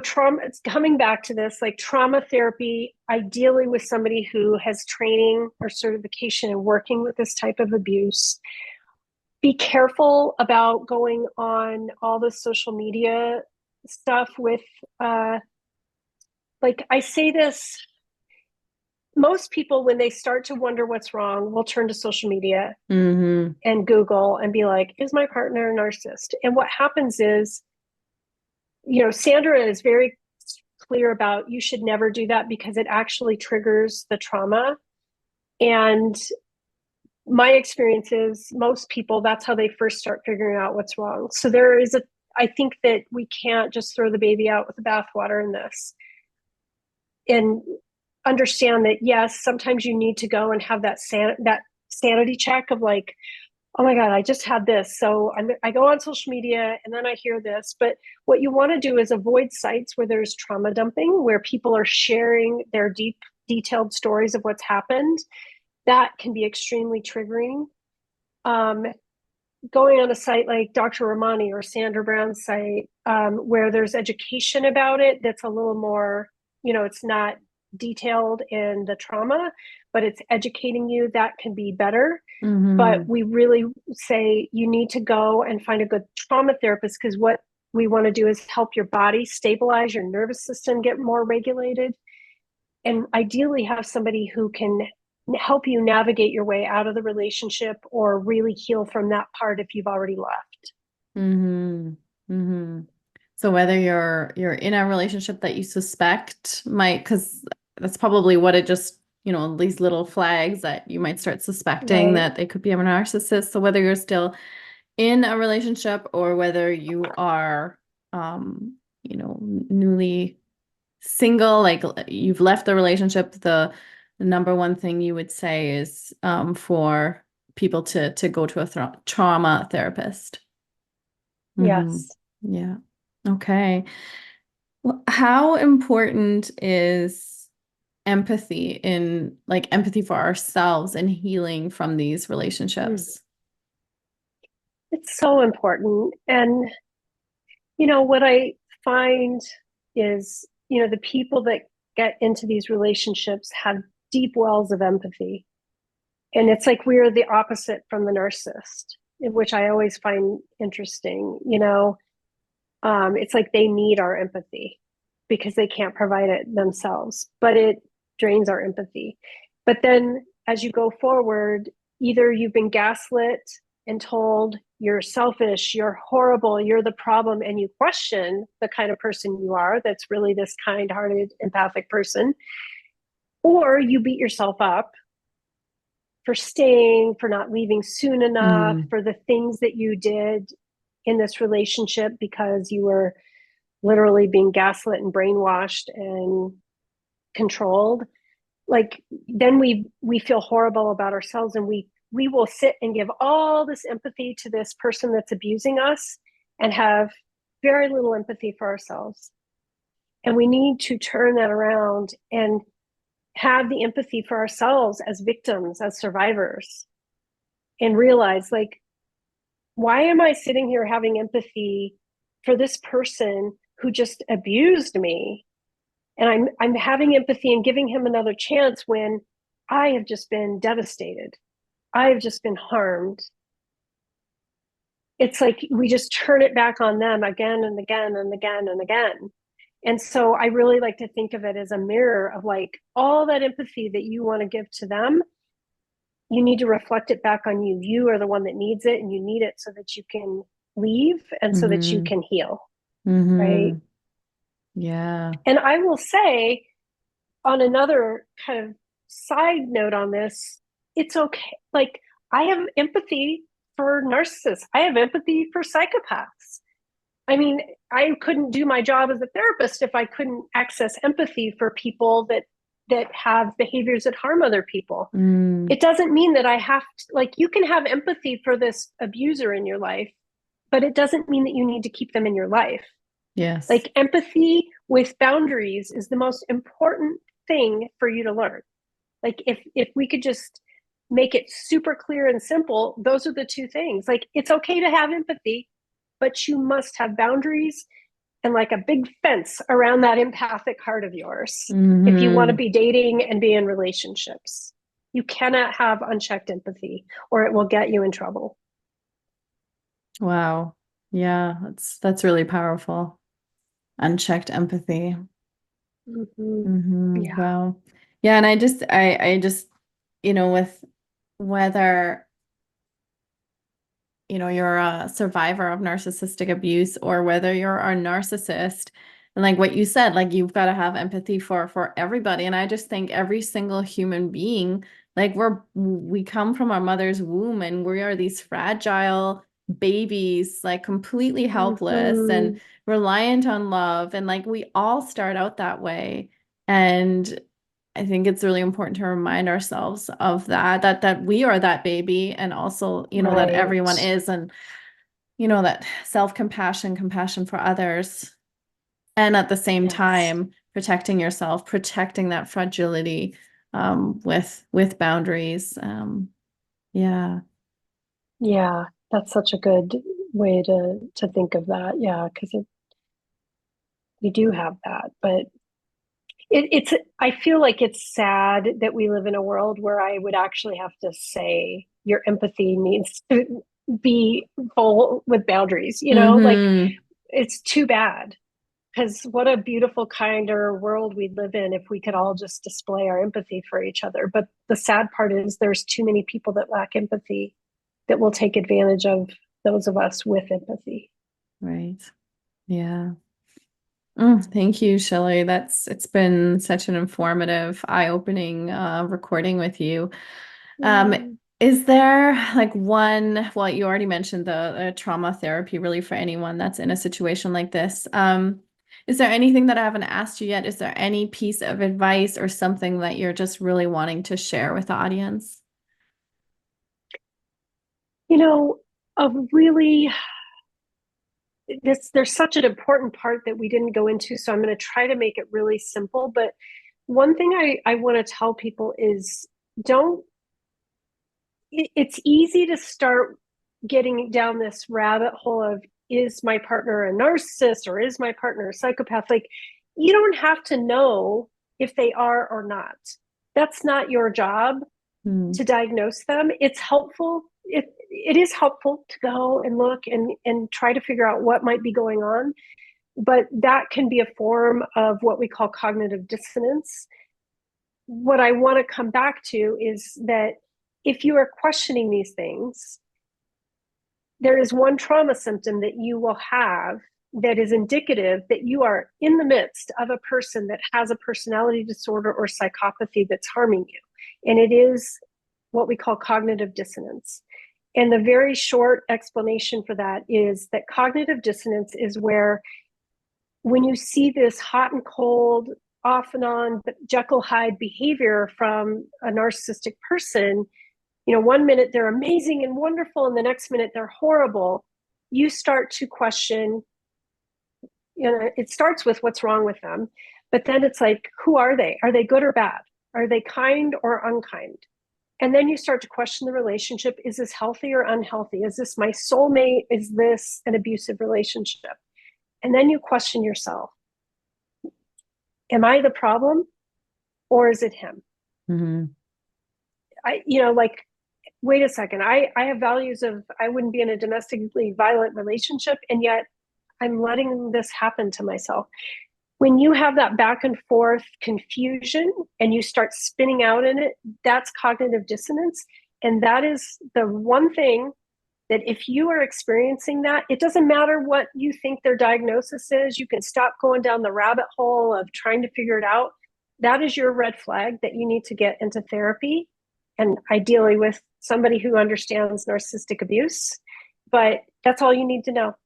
trauma, coming back to this, like trauma therapy, ideally with somebody who has training or certification in working with this type of abuse. Be careful about going on all the social media stuff with, like I say this, most people, when they start to wonder what's wrong, will turn to social media and Google and be like, is my partner a narcissist? And what happens is, Sandra is very clear about you should never do that because it actually triggers the trauma. And my experience is most people, that's how they first start figuring out what's wrong. So I think that we can't just throw the baby out with the bathwater in this, and understand that, yes, sometimes you need to go and have that sanity check of like, oh my God, I just had this. So I go on social media and then I hear this. But what you want to do is avoid sites where there's trauma dumping, where people are sharing their deep, detailed stories of what's happened. That can be extremely triggering. Going on a site like Dr. Romani or Sandra Brown's site, where there's education about it, that's a little more, it's not detailed in the trauma, but it's educating you, that can be better. But we really say you need to go and find a good trauma therapist, because what we want to do is help your body stabilize, your nervous system get more regulated, and ideally have somebody who can help you navigate your way out of the relationship or really heal from that part if you've already left.
So whether you're in a relationship that you suspect might, because that's probably what it just, these little flags that you might start suspecting that they could be a narcissist. So whether you're still in a relationship or whether you are, newly single, like you've left the relationship, the number one thing you would say is for people to go to a trauma therapist.
Yes.
Yeah. Okay. Well, how important is empathy empathy for ourselves and healing from these relationships?
It's so important. And, what I find is, the people that get into these relationships have deep wells of empathy. And it's like we're the opposite from the narcissist, which I always find interesting. It's like they need our empathy because they can't provide it themselves, but it drains our empathy. But then as you go forward, either you've been gaslit and told you're selfish, you're horrible, you're the problem, and you question the kind of person you are that's really this kind-hearted, empathic person, or you beat yourself up for staying, for not leaving soon enough, for the things that you did in this relationship because you were literally being gaslit and brainwashed and controlled. Like then we feel horrible about ourselves, and we will sit and give all this empathy to this person that's abusing us and have very little empathy for ourselves. And we need to turn that around and have the empathy for ourselves as victims, as survivors, and realize, like, why am I sitting here having empathy for this person who just abused me? And I'm having empathy and giving him another chance when I have just been devastated. I have just been harmed. It's like we just turn it back on them again and again and again and again. And so I really like to think of it as a mirror of like all that empathy that you want to give to them, you need to reflect it back on you. You are the one that needs it, and you need it so that you can leave and so that you can heal. Right.
Yeah.
And I will say, on another kind of side note on this, it's okay. Like, I have empathy for narcissists. I have empathy for psychopaths. I mean, I couldn't do my job as a therapist if I couldn't access empathy for people that have behaviors that harm other people. It doesn't mean that I have to, like, you can have empathy for this abuser in your life, but it doesn't mean that you need to keep them in your life.
Yes.
Like, empathy with boundaries is the most important thing for you to learn. Like, if we could just make it super clear and simple, those are the two things. Like, it's okay to have empathy, but you must have boundaries and like a big fence around that empathic heart of yours if you want to be dating and be in relationships. You cannot have unchecked empathy, or it will get you in trouble.
Wow. Yeah, that's really powerful. Unchecked empathy.
Yeah.
Wow. Yeah, and I just with whether you're a survivor of narcissistic abuse or whether you're a narcissist, And like what you said, like you've got to have empathy for everybody. And I just think every single human being, like we come from our mother's womb and we are these fragile babies, like completely helpless and
Mhm.
reliant on love. And like we all start out that way. And I think it's really important to remind ourselves of that we are that baby, and also, that
Right.
everyone is, and that self-compassion, compassion for others, and at the same
Yes.
time protecting yourself, protecting that fragility, with boundaries. Yeah.
Yeah, that's such a good way to think of that. Yeah, because we do have that, but it's I feel like it's sad that we live in a world where I would actually have to say your empathy needs to be full with boundaries, like
Mm-hmm.
it's too bad. Because what a beautiful, kinder world we'd live in if we could all just display our empathy for each other. But the sad part is there's too many people that lack empathy that will take advantage of those of us with empathy.
Right. Yeah. Thank you, Chelli. It's been such an informative, eye-opening recording with you. Um,
Mm.
is there like well, you already mentioned the trauma therapy really for anyone that's in a situation like this. Is there anything that I haven't asked you yet? Is there any piece of advice or something that you're just really wanting to share with the audience?
You know, a really there's such an important part that we didn't go into, so I'm going to try to make it really simple. But one thing I want to tell people is don't it's easy to start getting down this rabbit hole of, is my partner a narcissist or is my partner a psychopath? Like, you don't have to know if they are or not. That's not your job
Hmm.
to diagnose them. It's helpful. It is helpful to go and look and try to figure out what might be going on, but that can be a form of what we call cognitive dissonance. What I want to come back to is that if you are questioning these things, there is one trauma symptom that you will have that is indicative that you are in the midst of a person that has a personality disorder or psychopathy that's harming you. And it is what we call cognitive dissonance. And the very short explanation for that is that cognitive dissonance is where, when you see this hot and cold, off and on Jekyll Hyde behavior from a narcissistic person, one minute they're amazing and wonderful, and the next minute they're horrible, you start to question, it starts with what's wrong with them, but then it's like, who are they? Are they good or bad? Are they kind or unkind? And then you start to question the relationship. Is this healthy or unhealthy? Is this my soulmate? Is this an abusive relationship? And then you question yourself. Am I the problem or is it him?
Mm-hmm.
Like, wait a second. I have values of, I wouldn't be in a domestically violent relationship, and yet I'm letting this happen to myself. When you have that back and forth confusion and you start spinning out in it, that's cognitive dissonance. And that is the one thing that, if you are experiencing that, it doesn't matter what you think their diagnosis is, you can stop going down the rabbit hole of trying to figure it out. That is your red flag that you need to get into therapy, and ideally with somebody who understands narcissistic abuse. But that's all you need to know,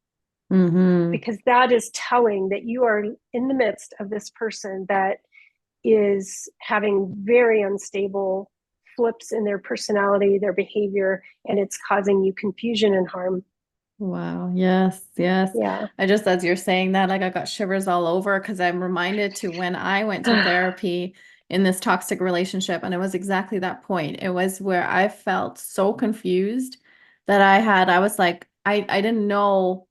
Mm-hmm.
because that is telling that you are in the midst of this person that is having very unstable flips in their personality, their behavior, and it's causing you confusion and harm.
Wow. Yes. Yes.
Yeah.
I just, as you're saying that, like I got shivers all over because I'm reminded to when I went to therapy in this toxic relationship, and it was exactly that point. It was where I felt so confused that I was like, I didn't know,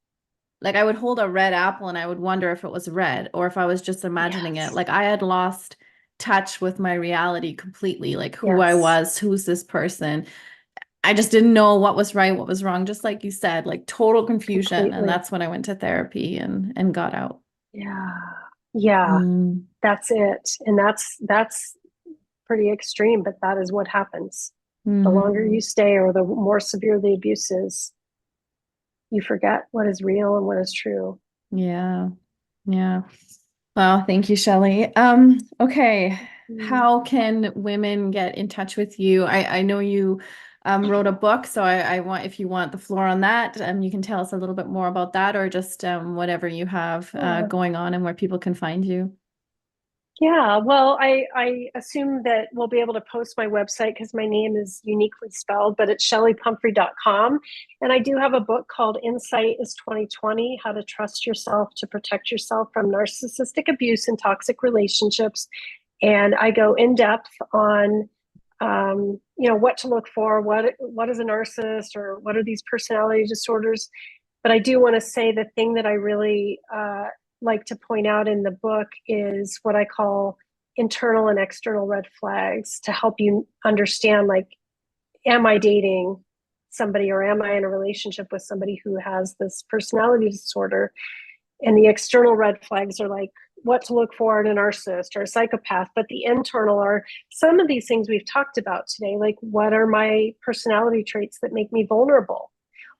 like I would hold a red apple and I would wonder if it was red or if I was just imagining it.
Yes.
Like I had lost touch with my reality completely, like who I
Yes.
was, who's this person. I just didn't know what was right, what was wrong, just like you said, like total confusion. And
Completely.
that's when I went to therapy and got out.
Yeah. Yeah.
Mm,
That's it. And that's pretty extreme, but that is what happens. The longer
hmm.
you stay or the more severe the abuse is, you forget what is real and what is true.
Yeah. Yeah. Well, thank you, Chelli. Okay.
Mm.
How can women get in touch with you? I know you wrote a book, so I want, if you want the floor on that, you can tell us a little bit more about that, or just whatever you have
Yeah.
going on and where people can find you.
Yeah, well, I assume that we'll be able to post my website because my name is uniquely spelled, but it's shellypumphrey.com. And I do have a book called Insight is 2020, How to Trust Yourself to Protect Yourself from Narcissistic Abuse and Toxic Relationships. And I go in depth on what to look for, what is a narcissist, or what are these personality disorders. But I do want to say the thing that I really like to point out in the book is what I call internal and external red flags to help you understand, like, am I dating somebody, or am I in a relationship with somebody who has this personality disorder? And the external red flags are like what to look for in a narcissist or a psychopath. But the internal are some of these things we've talked about today, like what are my personality traits that make me vulnerable?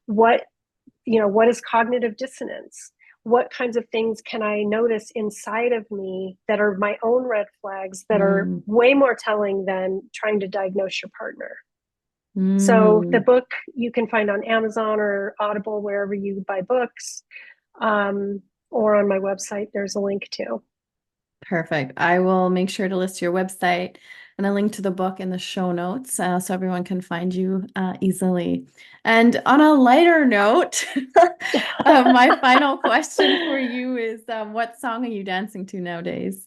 What is cognitive dissonance? What kinds of things can I notice inside of me that are my own red flags that are
Mm,
way more telling than trying to diagnose your partner? So the
mm.
book you can find on Amazon or Audible, wherever you buy books, um, or on my website, there's a link to.
Perfect. I will make sure to list your website and a link to the book in the show notes so everyone can find you easily. And on a lighter note, my final question for you is what song are you dancing to nowadays?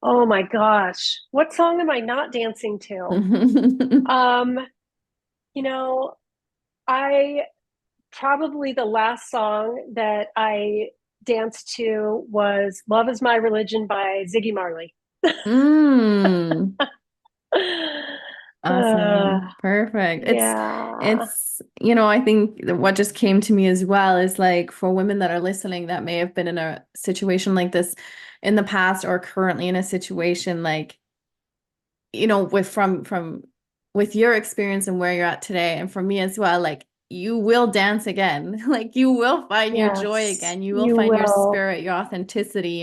Oh my gosh, what song am I not dancing to? Um, you know, I probably the last song that I danced to was Love is My Religion by Ziggy Marley.
Mm.
Uh,
Awesome. Perfect.
yeah.
I think what just came to me as well is like for women that are listening that may have been in a situation like this in the past or currently in a situation like, with your experience and where you're at today, and for me as well, like you will dance again. Like you will find your joy
Yes,
again. You will
you
find your
will.
spirit, your authenticity,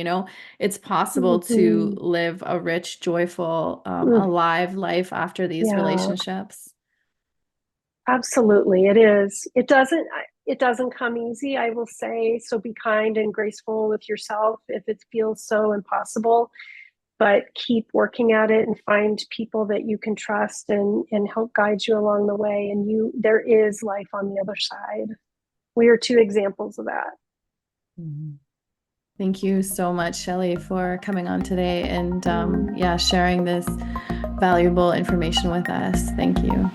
It's possible to
Mhm.
live a rich, joyful,
Mm,
alive life after these
yeah,
relationships.
absolutely. It is. It doesn't come easy, I will say. So be kind and graceful with yourself if it feels so impossible, but keep working at it and find people that you can trust and help guide you along the way. And there is life on the other side. We are two examples of that.
Mhm. Thank you so much, Chelli, for coming on today and
Mm.
yeah, sharing this valuable information with us. Thank you.